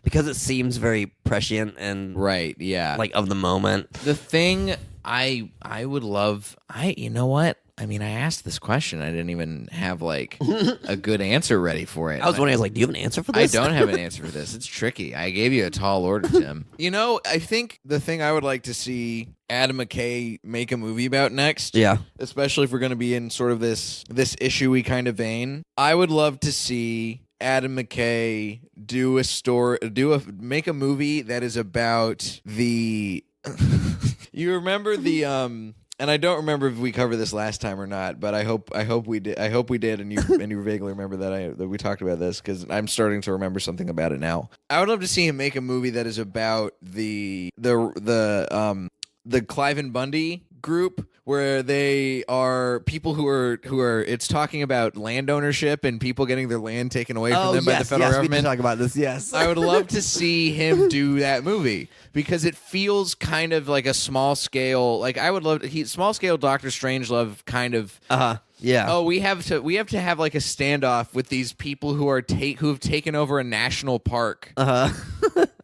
[SPEAKER 3] Because it seems very prescient and
[SPEAKER 2] right, yeah,
[SPEAKER 3] like of the moment.
[SPEAKER 2] The thing I would love, you know what? I mean, I asked this question. I didn't even have, like, a good answer ready for it.
[SPEAKER 3] I was wondering, I was like, do you have an answer for this?
[SPEAKER 2] I don't have an answer for this. It's tricky. I gave you a tall order, Tim. You know, I think the thing I would like to see Adam McKay make a movie about next, especially if we're going to be in sort of this issue-y kind of vein, I would love to see Adam McKay make a movie that is about the... You remember the... And I don't remember if we covered this last time or not, but I hope we did. I hope we did, and you vaguely remember that we talked about this because I'm starting to remember something about it now. I would love to see him make a movie that is about the Clive and Bundy group, where they are people who are it's talking about land ownership and people getting their land taken away from them by the federal government.
[SPEAKER 3] We did talk about this. Yes,
[SPEAKER 2] I would love to see him do that movie because it feels kind of like a small scale. Like I would love small scale Doctor Strangelove kind of.
[SPEAKER 3] Yeah.
[SPEAKER 2] Oh, we have to have like a standoff with these people who have taken over a national park.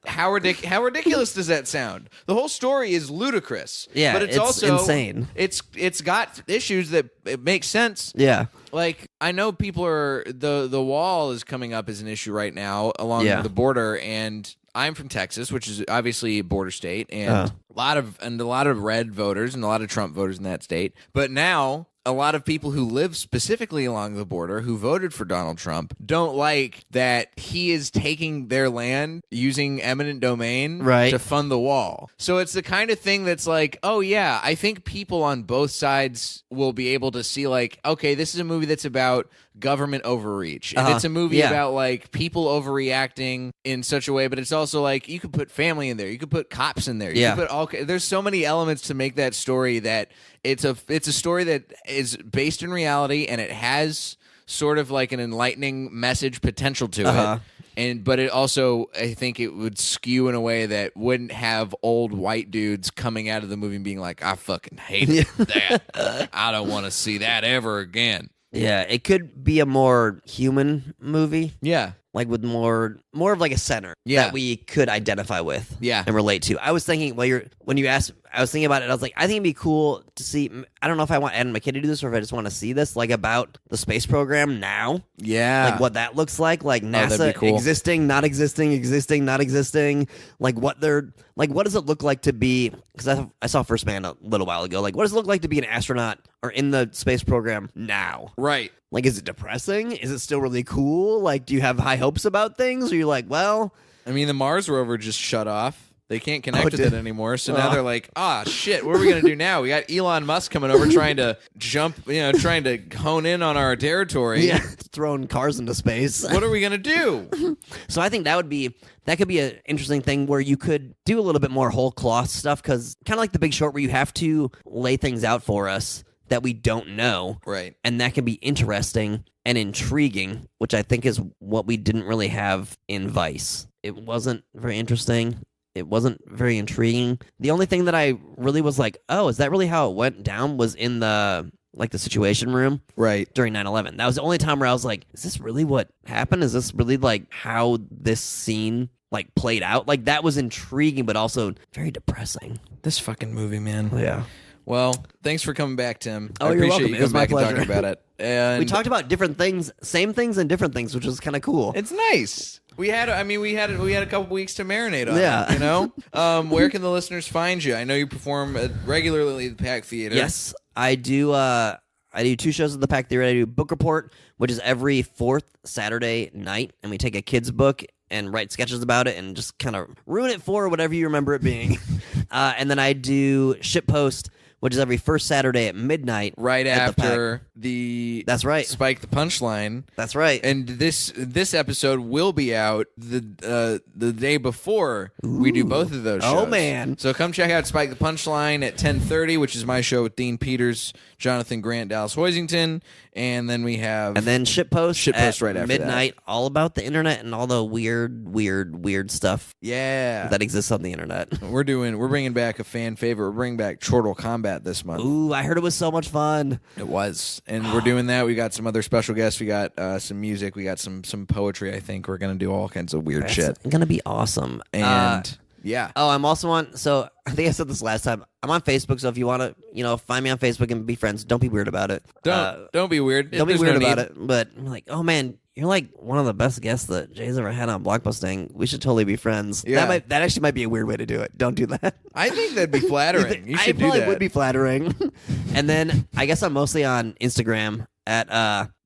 [SPEAKER 2] How ridiculous does that sound? The whole story is ludicrous. Yeah, but it's also
[SPEAKER 3] insane.
[SPEAKER 2] It's got issues that it makes sense.
[SPEAKER 3] Yeah.
[SPEAKER 2] Like I know people are the wall is coming up as an issue right now along the border, and I'm from Texas, which is obviously a border state, and a lot of red voters and a lot of Trump voters in that state. But now a lot of people who live specifically along the border who voted for Donald Trump don't like that he is taking their land using eminent domain to fund the wall. So it's the kind of thing that's like, oh yeah, I think people on both sides will be able to see like, okay, this is a movie that's about government overreach. And it's a movie about like people overreacting in such a way, but it's also like you could put family in there, you could put cops in there, you could put there's so many elements to make that story that it's a story that is based in reality and it has sort of like an enlightening message potential to it. But it also, I think it would skew in a way that wouldn't have old white dudes coming out of the movie and being like, I fucking hate that. I don't want to see that ever again.
[SPEAKER 3] Yeah, it could be a more human movie. Yeah. Like with more of like a center that we could identify with and relate to. I was thinking when you asked, I was thinking about it. I was like, I think it'd be cool to see. I don't know if I want Adam McKay to do this or if I just want to see this, like about the space program now. Yeah, like what that looks like NASA existing, not existing, existing, not existing. Like what does it look like to be? Because I saw First Man a little while ago. Like, what does it look like to be an astronaut or in the space program now? Right. Like, is it depressing? Is it still really cool? Like, do you have high hopes about things? Or you're like, well...
[SPEAKER 2] I mean, the Mars rover just shut off. They can't connect with it anymore. So now they're like, shit, what are we going to do now? We got Elon Musk coming over trying to trying to hone in on our territory.
[SPEAKER 3] Yeah, throwing cars into space.
[SPEAKER 2] What are we going to do?
[SPEAKER 3] So I think that could be an interesting thing where you could do a little bit more whole cloth stuff, because kind of like The Big Short where you have to lay things out for us that we don't know. Right. And that can be interesting and intriguing, which I think is what we didn't really have in Vice. It wasn't very interesting. It wasn't very intriguing. The only thing that I really was like, oh, is that really how it went down, was in the Situation Room during 9/11. That was the only time where I was like, is this really what happened? Is this really like how this scene like played out? Like, that was intriguing, but also very depressing.
[SPEAKER 2] This fucking movie, man.
[SPEAKER 3] Yeah.
[SPEAKER 2] Well, thanks for coming back, Tim.
[SPEAKER 3] Oh,
[SPEAKER 2] I
[SPEAKER 3] you're
[SPEAKER 2] appreciate
[SPEAKER 3] welcome.
[SPEAKER 2] you
[SPEAKER 3] It was
[SPEAKER 2] coming back
[SPEAKER 3] my
[SPEAKER 2] and
[SPEAKER 3] pleasure.
[SPEAKER 2] talking about it. And
[SPEAKER 3] we talked about different things, same things and different things, which was kind of cool.
[SPEAKER 2] It's nice. We had a couple weeks to marinate on
[SPEAKER 3] Yeah.
[SPEAKER 2] it, you know? Where can the listeners find you? I know you perform regularly at the Pack Theater.
[SPEAKER 3] Yes, I do. I do 2 shows at the Pack Theater. I do Book Report, which is every 4th Saturday night, and we take a kid's book and write sketches about it and just kind of ruin it for whatever you remember it being. And then I do Shitpost, which is every first Saturday at midnight.
[SPEAKER 2] Right
[SPEAKER 3] at
[SPEAKER 2] after
[SPEAKER 3] the That's right.
[SPEAKER 2] Spike the Punchline.
[SPEAKER 3] That's right.
[SPEAKER 2] And this episode will be out the day before we do both of those shows.
[SPEAKER 3] Oh, man.
[SPEAKER 2] So come check out Spike the Punchline at 10:30, which is my show with Dean Peters, Jonathan Grant, Dallas Hoisington, and then we have
[SPEAKER 3] Shitpost at
[SPEAKER 2] right after
[SPEAKER 3] midnight, all about the internet and all the weird stuff
[SPEAKER 2] Yeah.
[SPEAKER 3] that exists on the internet.
[SPEAKER 2] We're bringing back a fan favorite. We're bringing back Chortle Combat this month.
[SPEAKER 3] Ooh, I heard it was so much fun.
[SPEAKER 2] It was, and we're doing that. We got some other special guests. We got some music. We got some poetry. I think we're gonna do all kinds of weird shit.
[SPEAKER 3] It's gonna be awesome.
[SPEAKER 2] And yeah.
[SPEAKER 3] Oh, I'm also on. So I think I said this last time. I'm on Facebook. So if you want to, find me on Facebook and be friends, don't be weird about it.
[SPEAKER 2] Don't be weird.
[SPEAKER 3] Don't be
[SPEAKER 2] There's
[SPEAKER 3] weird
[SPEAKER 2] no
[SPEAKER 3] about
[SPEAKER 2] need.
[SPEAKER 3] it. But I'm like, oh man, you're like one of the best guests that Jay's ever had on Blockbusting. We should totally be friends.
[SPEAKER 2] Yeah.
[SPEAKER 3] That actually might be a weird way to do it. Don't do that.
[SPEAKER 2] I think that'd be flattering. You should
[SPEAKER 3] I
[SPEAKER 2] do
[SPEAKER 3] probably
[SPEAKER 2] that.
[SPEAKER 3] would be flattering. And then I guess I'm mostly on Instagram at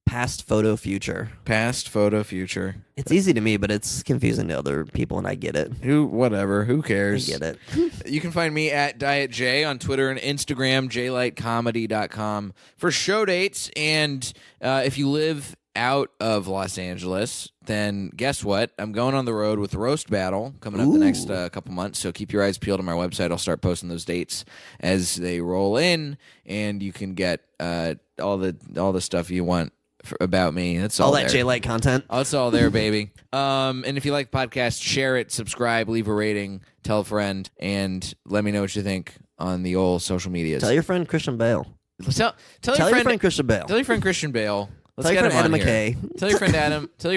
[SPEAKER 3] Past Photo Future.
[SPEAKER 2] Past photo future.
[SPEAKER 3] It's easy to me, but it's confusing to other people, and I get it.
[SPEAKER 2] Who
[SPEAKER 3] I
[SPEAKER 2] cares?
[SPEAKER 3] get it.
[SPEAKER 2] You can find me at Diet J on Twitter and Instagram, jlightcomedy.com for show dates. And if you live out of Los Angeles, then guess what? I'm going on the road with the Roast Battle coming up the next couple months. So keep your eyes peeled on my website. I'll start posting those dates as they roll in, and you can get all the stuff you want about me. That's all
[SPEAKER 3] All that
[SPEAKER 2] there.
[SPEAKER 3] J-Light content.
[SPEAKER 2] Oh, it's all there, baby. And if you like the podcast, share it, subscribe, leave a rating, tell a friend, and let me know what you think on the old social medias.
[SPEAKER 3] Tell your friend Christian Bale.
[SPEAKER 2] Tell
[SPEAKER 3] Tell your friend Christian Bale.
[SPEAKER 2] Tell your friend Christian Bale. Let's
[SPEAKER 3] Tell your
[SPEAKER 2] get
[SPEAKER 3] friend
[SPEAKER 2] him on
[SPEAKER 3] Adam
[SPEAKER 2] here.
[SPEAKER 3] McKay.
[SPEAKER 2] Tell your friend Adam. Tell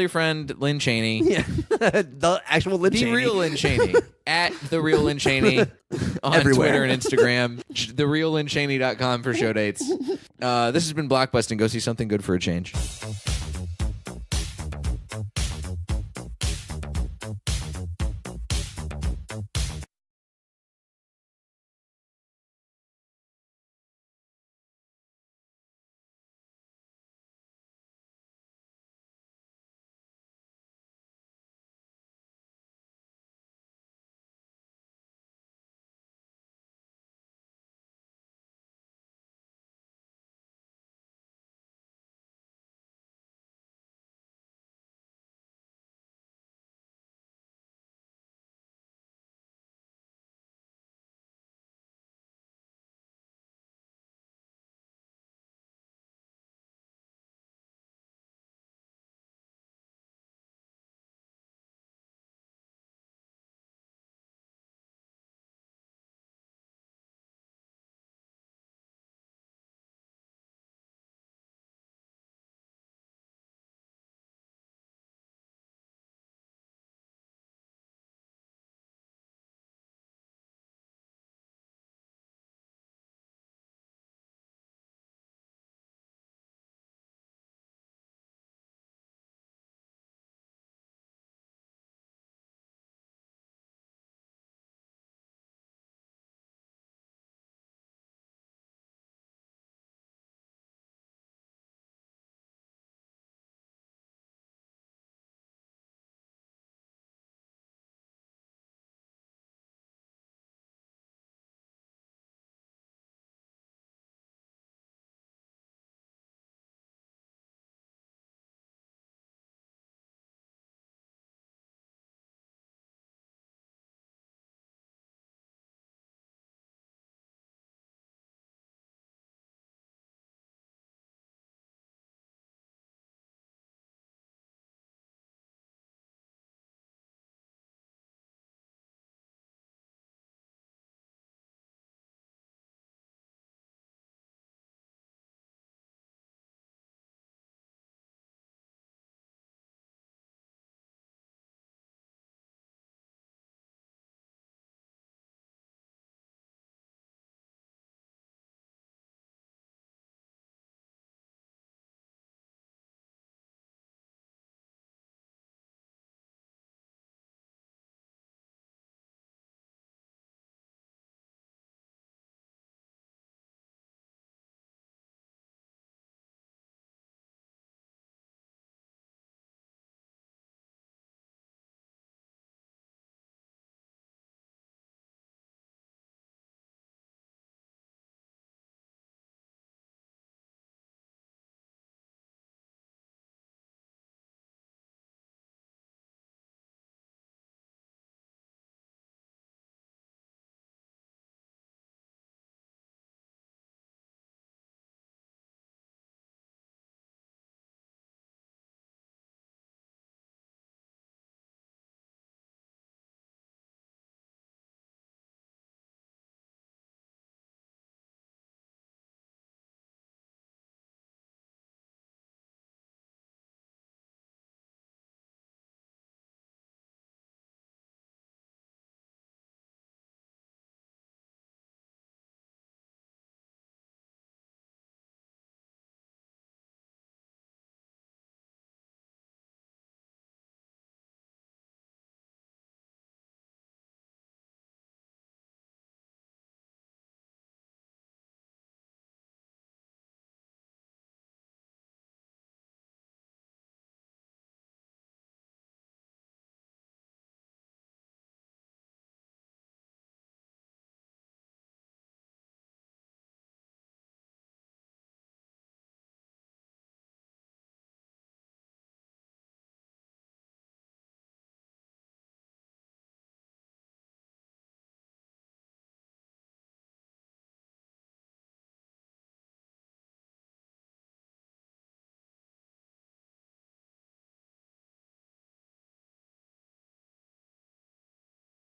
[SPEAKER 2] your friend Lynn Cheney.
[SPEAKER 3] Yeah, the actual Lynn
[SPEAKER 2] The
[SPEAKER 3] Cheney.
[SPEAKER 2] real Lynn Cheney. At the real Lynn Cheney on
[SPEAKER 3] Everywhere.
[SPEAKER 2] Twitter and Instagram. TheRealLynnCheney.com for show dates. This has been Blockbusting. Go see something good for a change.